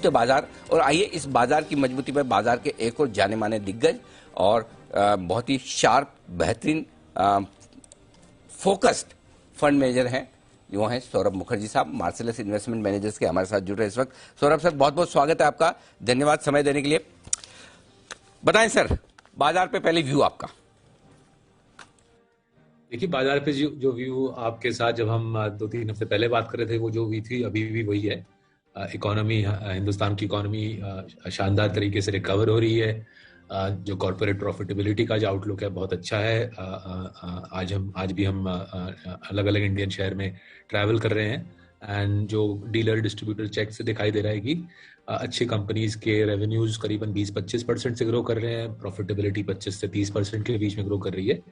तो बाजार, और आइए इस बाजार की मजबूती पर बाजार के एक और जाने माने दिग्गज और बहुत ही शार्प बेहतरीन फोकस्ड फंड मैनेजर हैं, वो हैं सौरभ मुखर्जी साहब, मार्सेलस इन्वेस्टमेंट मैनेजर्स के हमारे साथ जुड़ रहे हैं इस वक्त। सौरभ सर, बहुत बहुत स्वागत है आपका, धन्यवाद समय देने के लिए। बताएं सर, बाजार पे पहले व्यू आपका। देखिए, बाजार पे जो व्यू आपके साथ जब हम 2-3 हफ्ते पहले बात कर रहे थे, वो जो हुई थी अभी भी वही है। इकोनॉमी, हिंदुस्तान की इकोनॉमी शानदार तरीके से रिकवर हो रही है। जो कॉर्पोरेट प्रॉफिटेबिलिटी का जो आउटलुक है बहुत अच्छा है। आज भी हम अलग अलग इंडियन शहर में ट्रैवल कर रहे हैं, एंड जो डीलर डिस्ट्रीब्यूटर चेक से दिखाई दे रहा है कि अच्छी कंपनीज के रेवेन्यूज करीबन 20-25% से ग्रो कर रहे हैं, प्रॉफिटेबिलिटी 25 से 30% के बीच में ग्रो कर रही है।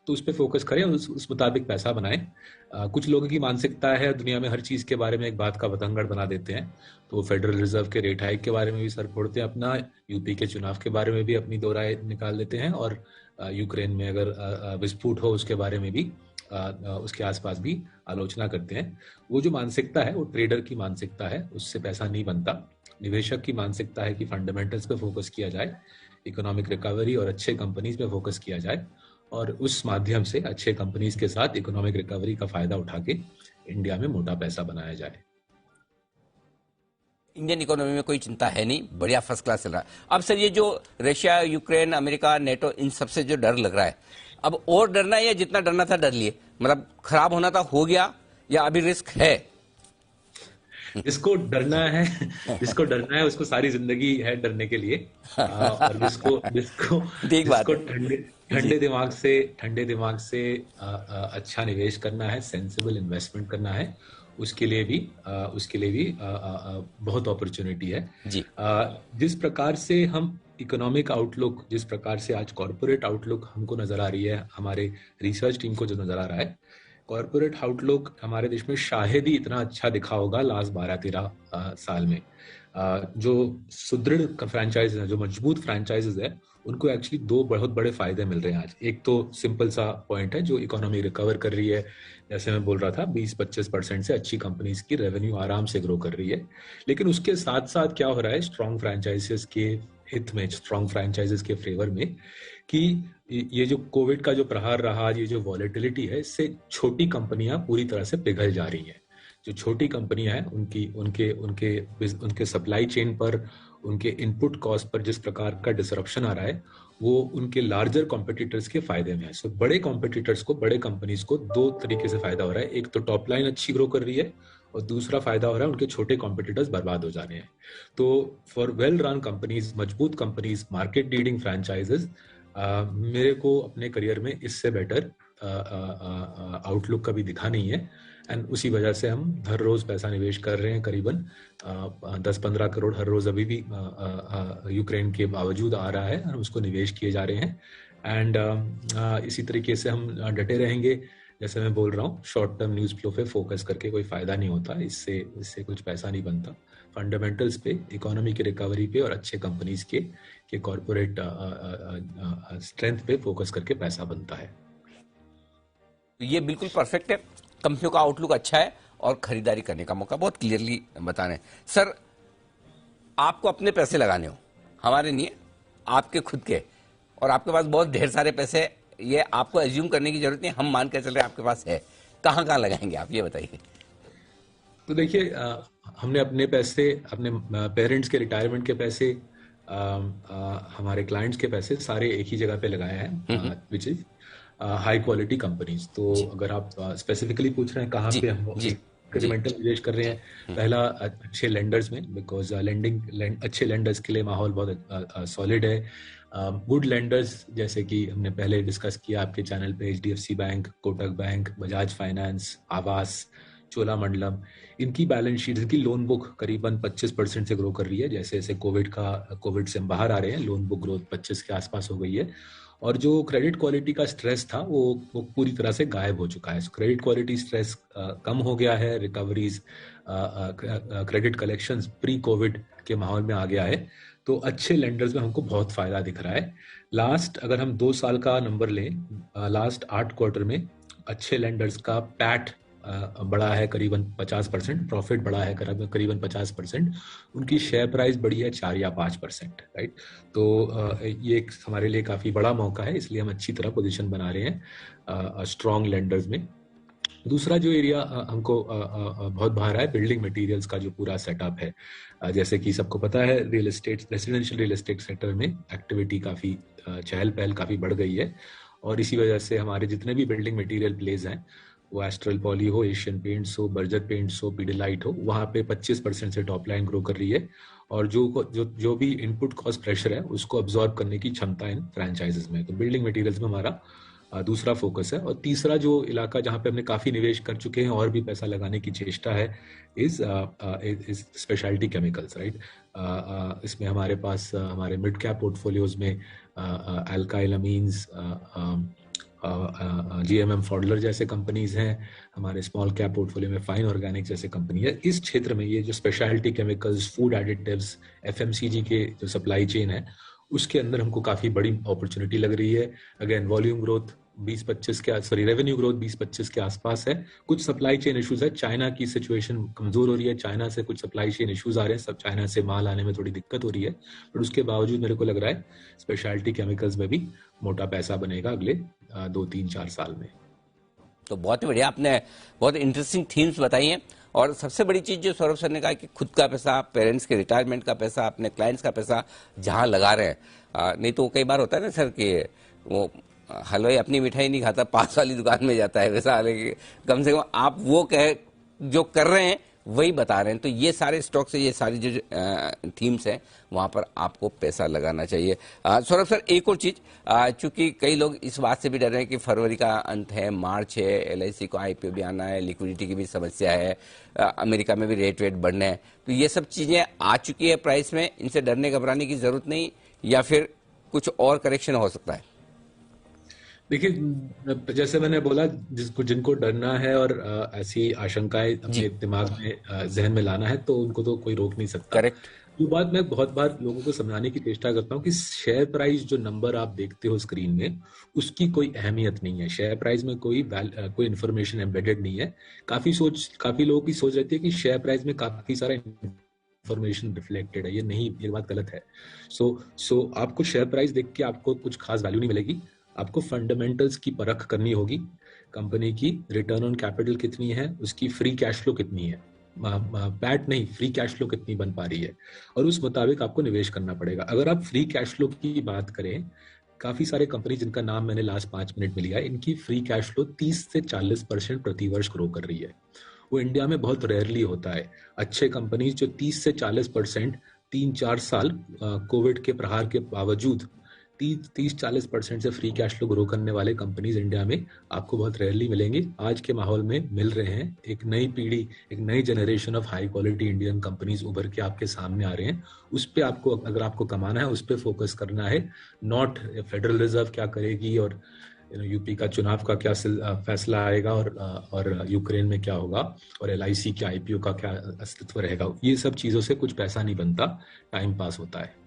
तो उस पर फोकस करें और उस मुताबिक पैसा बनाएं। कुछ लोगों की मानसिकता है दुनिया में हर चीज के बारे में एक बात का बतंगड़ बना देते हैं। तो फेडरल रिजर्व के रेट हाइक के बारे में भी सर फोड़ते हैं अपना, यूपी के चुनाव के बारे में भी अपनी दो राय निकाल देते हैं, और यूक्रेन में अगर विस्फोट हो उसके बारे में भी उसके आसपास भी आलोचना करते हैं। वो जो मानसिकता है वो ट्रेडर की मानसिकता है, उससे पैसा नहीं बनता। निवेशक की मानसिकता है कि फंडामेंटल्स पे फोकस किया जाए, इकोनॉमिक रिकवरी और अच्छे कंपनीज पे फोकस किया जाए, और उस माध्यम से अच्छे कंपनीज के साथ इकोनॉमिक रिकवरी का फायदा उठा के इंडिया में मोटा पैसा बनाया जाए। इंडियन इकोनॉमी में कोई चिंता है नहीं, बढ़िया फर्स्ट क्लास चल रहा है। अब सर, ये जो रशिया, यूक्रेन, अमेरिका, नेटो, इन सबसे जो डर लग रहा है, अब और डरना है या जितना डरना था डर लिए? मतलब खराब होना था हो गया, या अभी रिस्क है? जिसको डरना है उसको सारी जिंदगी है डरने के लिए। और जिसको जिसको जिसको ठंडे दिमाग से अच्छा निवेश करना है, सेंसिबल इन्वेस्टमेंट करना है, उसके लिए भी बहुत अपॉर्चुनिटी है जी। जिस प्रकार से हम इकोनॉमिक आउटलुक, जिस प्रकार से आज कॉर्पोरेट आउटलुक हमको नजर आ रही है, हमारे रिसर्च टीम को जो नजर आ रहा है, कॉर्पोरेट आउटलुक हमारे देश में शायद ही इतना अच्छा दिखा होगा लास्ट 12-13 साल में। जो सुदृढ़ फ्रेंचाइज है, जो मजबूत फ्रेंचाइजेज है, उनको एक्चुअली दो बहुत बड़े फायदे मिल रहे हैं आज। एक तो सिंपल सा पॉइंट है, जो इकोनॉमी रिकवर कर रही है, जैसे मैं बोल रहा था 20-25% से अच्छी कंपनीज की रेवेन्यू आराम से ग्रो कर रही है। लेकिन उसके साथ साथ क्या हो रहा है, स्ट्रॉन्ग फ्रेंचाइजेस के हित में, स्ट्रॉन्ग फ्रेंचाइजेस के फेवर में, कि ये जो कोविड का जो प्रहार रहा, ये जो वॉलेटिलिटी है, इससे छोटी कंपनियां पूरी तरह से पिघल जा रही हैं। जो छोटी कंपनियां हैं उनके सप्लाई चेन पर, उनके इनपुट कॉस्ट पर जिस प्रकार का डिसरप्शन आ रहा है, वो उनके लार्जर कॉम्पिटिटर्स के फायदे में है। सो बड़े कॉम्पिटिटर्स को, बड़े कंपनीज को दो तरीके से फायदा हो रहा है। एक तो टॉप लाइन अच्छी ग्रो कर रही है, और दूसरा फायदा हो रहा है उनके छोटे कॉम्पिटिटर्स बर्बाद हो जा रहे हैं। तो फॉर वेल रन कंपनीज, मजबूत कंपनीज, मार्केट लीडिंग फ्रेंचाइजेस, मेरे को अपने करियर में इससे बेटर आउटलुक कभी दिखा नहीं है। एंड उसी वजह से हम हर रोज पैसा निवेश कर रहे हैं, करीबन 10-15 करोड़ हर रोज अभी भी यूक्रेन के बावजूद आ रहा है, और उसको निवेश किए जा रहे हैं। एंड इसी तरीके से हम डटे रहेंगे। जैसे मैं बोल रहा हूँ, शॉर्ट टर्म न्यूज फ्लो पे फोकस करके कोई फायदा नहीं होता, इससे कुछ पैसा नहीं बनता। फंडामेंटल्स पे, इकोनॉमी की रिकवरी पे और अच्छे कंपनीज के कॉर्पोरेट स्ट्रेंथ पे फोकस करके पैसा बनता है। ये बिल्कुल परफेक्ट है, कंपनियों का आउटलुक अच्छा है और खरीदारी करने का मौका बहुत क्लियरली बता रहे हैं। सर, आपको अपने पैसे लगाने हो, हमारे नहीं है, आपके खुद के, और आपके पास बहुत ढेर सारे पैसे, ये आपको एज्यूम करने की जरूरत नहीं, हम मान के चल रहे हैं आपके पास है, कहाँ कहाँ लगाएंगे आप, ये बताइए। तो देखिए, हमने अपने पैसे, अपने पेरेंट्स के रिटायरमेंट के पैसे, हमारे क्लाइंट्स के पैसे सारे एक ही जगह पे लगाए हैं, which is high quality companies. तो अगर आप स्पेसिफिकली पूछ रहे हैं कहाँ पे हम इंक्रीमेंटल निवेश कर रहे हैं, पहला अच्छे लेंडर्स में, बिकॉज अच्छे लेंडर्स के लिए माहौल बहुत सॉलिड है। गुड लेंडर्स, जैसे कि हमने पहले डिस्कस किया आपके चैनल पे, HDFC bank, Kotak bank, Bajaj finance, आवास, चोलामंडलम, इनकी बैलेंस शीट, इनकी लोन बुक करीबन 25% से ग्रो कर रही है। जैसे जैसे कोविड से हम बाहर आ रहे हैं, लोन बुक ग्रोथ 25 के आसपास हो गई है, और जो क्रेडिट क्वालिटी का स्ट्रेस था वो पूरी तरह से गायब हो चुका है। क्रेडिट क्वालिटी स्ट्रेस कम हो गया है, recoveries, credit collections pre Covid के माहौल में आ गया है। तो अच्छे लेंडर्स में हमको बहुत फायदा दिख रहा है। लास्ट, अगर हम 2 साल का नंबर लें, लास्ट 8 क्वार्टर में अच्छे लेंडर्स का पैट बढ़ा है करीबन 50%, प्रॉफिट बढ़ा है करीबन 50%, उनकी शेयर प्राइस बढ़ी है 4 या 5%, राइट। तो ये एक हमारे लिए काफी बड़ा मौका है, इसलिए हम अच्छी तरह पोजीशन बना रहे हैं स्ट्रॉन्ग लेंडर्स में। दूसरा जो एरिया हमको बहुत भा रहा है, बिल्डिंग मटेरियल्स का जो पूरा सेटअप है। जैसे कि सबको पता है, real estate, residential real estate sector में एक्टिविटी काफी चहल पहल काफी बढ़ गई है, और इसी वजह से हमारे जितने भी बिल्डिंग मटेरियल प्लेज हैं, वो एस्ट्रल पॉली हो, एशियन पेंट्स हो, बर्जर पेंट्स हो, पीडिलाइट हो, वहाँ पे 25% से टॉप लाइन ग्रो कर रही है, और जो भी इनपुट कॉस्ट प्रेशर है उसको अब्सॉर्ब करने की क्षमता इन फ्रेंचाइजेस में। तो बिल्डिंग मटेरियल्स में हमारा दूसरा फोकस है। और तीसरा जो इलाका जहां पे हमने काफी निवेश कर चुके हैं और भी पैसा लगाने की चेष्टा है, इज स्पेशलिटी केमिकल्स, राइट। इसमें हमारे पास हमारे मिड कैप पोर्टफोलियोज में अल्काइल अमीन्स, GMM फॉडलर जैसे कंपनीज हैं, हमारे स्मॉल कैप पोर्टफोलियो में फाइन ऑर्गेनिक जैसे कंपनी है। इस क्षेत्र में ये जो speciality chemicals, food additives, FMCG के जो सप्लाई चेन है, उसके अंदर हमको काफी बड़ी अपॉर्चुनिटी लग रही है। अगेन वॉल्यूम ग्रोथ 20-25 के, सॉरी रेवेन्यू ग्रोथ 20-25 के आसपास है। कुछ सप्लाई चेन इश्यूज है, चाइना की सिचुएशन कमजोर हो रही है, चाइना से कुछ सप्लाई चेन इश्यूज आ रहे हैं, सब चाइना से माल आने में थोड़ी दिक्कत हो रही है, पर उसके बावजूद मेरे को लग रहा है स्पेशलिटी केमिकल्स में भी मोटा पैसा बनेगा अगले 2-3-4 साल में। तो बहुत ही बढ़िया, आपने बहुत इंटरेस्टिंग थीम्स बताई हैं। और सबसे बड़ी चीज जो सौरभ सर ने कहा कि खुद का पैसा, पेरेंट्स के रिटायरमेंट का पैसा, अपने क्लाइंट्स का पैसा जहां लगा रहे हैं, नहीं तो कई बार होता है ना सर कि वो हलवाई अपनी मिठाई नहीं खाता, पास वाली दुकान में जाता है, वैसा हालांकि कम से कम आप वो जो कर रहे हैं वही बता रहे हैं। तो ये सारे स्टॉक से, ये सारी जो थीम्स हैं, वहां पर आपको पैसा लगाना चाहिए। सौरभ सर, एक और चीज, चूंकि कई लोग इस बात से भी डर रहे हैं कि फरवरी का अंत है, मार्च है, LIC को IPO भी आना है, लिक्विडिटी की भी समस्या है, अमेरिका में भी रेट बढ़ने हैं, तो ये सब चीजें आ चुकी है प्राइस में, इनसे डरने घबराने की जरूरत नहीं, या फिर कुछ और करेक्शन हो सकता है? देखिए, जैसे मैंने बोला, जिनको डरना है और ऐसी आशंकाएं अपने दिमाग में, जहन में लाना है, तो उनको तो कोई रोक नहीं सकता। करेक्ट। जो बात मैं बहुत बार लोगों को समझाने की चेष्टा करता हूँ कि शेयर प्राइस जो नंबर आप देखते हो स्क्रीन में, उसकी कोई अहमियत नहीं है। शेयर प्राइस में कोई इन्फॉर्मेशन एम्बेडेड नहीं है। काफी लोगों की सोच रहती है कि शेयर प्राइस में काफी सारा इन्फॉर्मेशन रिफ्लेक्टेड है। ये बात गलत है। सो आपको शेयर प्राइस देख के आपको कुछ खास वैल्यू नहीं मिलेगी। आपको फंडामेंटल्स की परख करनी होगी। कंपनी की रिटर्न ऑन कैपिटल कितनी है, उसकी फ्री कैश फ्लो कितनी है, पैट नहीं, फ्री कैश फ्लो कितनी बन पा रही है, और उस मुताबिक आपको निवेश करना पड़ेगा। अगर आप फ्री कैश फ्लो की बात करें, काफी सारे कंपनी जिनका नाम मैंने लास्ट 5 मिनट में लिया, इनकी फ्री कैश फ्लो 30 से 40% प्रतिवर्ष ग्रो कर रही है। वो इंडिया में बहुत रेयरली होता है। अच्छे कंपनीज जो 30 से 40% 3-4 साल कोविड के प्रहार के बावजूद 30-40% से फ्री कैश फ्लो ग्रो करने वाले कंपनीज इंडिया में आपको बहुत रेयरली मिलेंगे। आज के माहौल में मिल रहे हैं। एक नई पीढ़ी, एक नई generation of high quality Indian companies उभर के आपके सामने आ रहे हैं। उस पे आपको, अगर आपको कमाना है, उस पे फोकस करना है, नॉट फेडरल रिजर्व क्या करेगी और यूपी का चुनाव का क्या फैसला आएगा और यूक्रेन में क्या होगा और LIC के IPO का क्या अस्तित्व रहेगा। ये सब चीजों से कुछ पैसा नहीं बनता, टाइम पास होता है।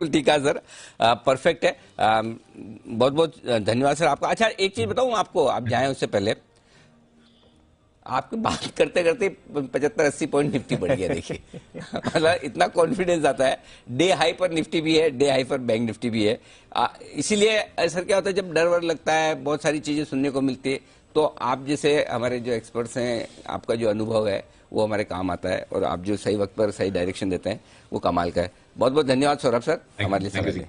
ठीक है सर, परफेक्ट है। बहुत बहुत धन्यवाद सर आपका। अच्छा, एक चीज बताऊं आपको, आप जाएं उससे पहले, आपकी बात करते करते 75-80 पॉइंट निफ्टी बढ़ गया। देखिए मतलब इतना कॉन्फिडेंस आता है। डे हाई पर निफ्टी भी है, डे हाई पर बैंक निफ्टी भी है। इसीलिए सर क्या होता है, जब डर वर लगता है, बहुत सारी चीजें सुनने को मिलती है, तो आप जैसे हमारे जो एक्सपर्ट्स हैं, आपका जो अनुभव है वो हमारे काम आता है, और आप जो सही वक्त पर सही डायरेक्शन देते हैं वो कमाल का है। बहुत बहुत धन्यवाद सौरभ सर हमारे लिए।